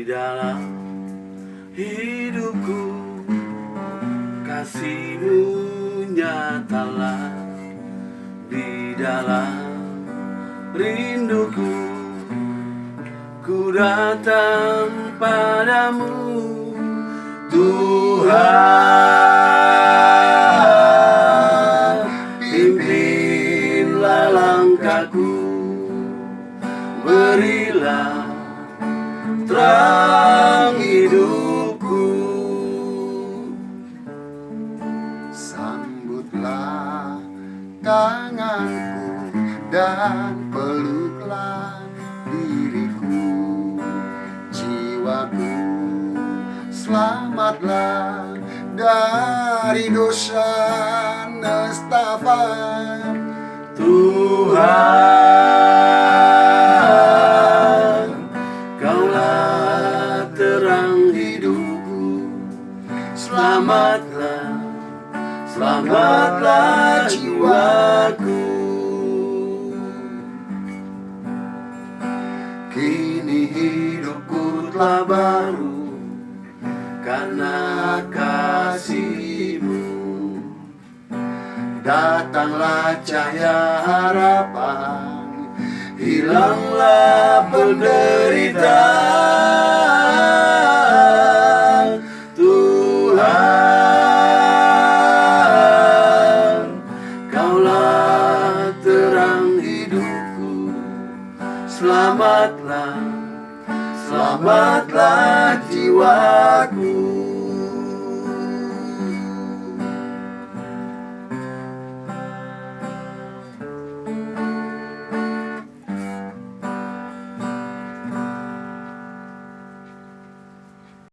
dalam hidupku, kasih-Mu nyatalah di dalam rinduku. Ku datang padamu, Tuhan, pimpinlah langkahku, berilah terang hidupku. Sambutlah tanganku dan peluklah diriku, jiwaku selamatlah dari dosa nestapa. Tuhan, Kaulah terang hidupku, selamatlah, selamatlah jiwaku. Kini hidupku telah baru karena kasih-Mu. Datanglah cahaya harapan, hilanglah penderitaan. Tuhan, Kaulah terang hidupku, selamatlah, selamatlah jiwaku.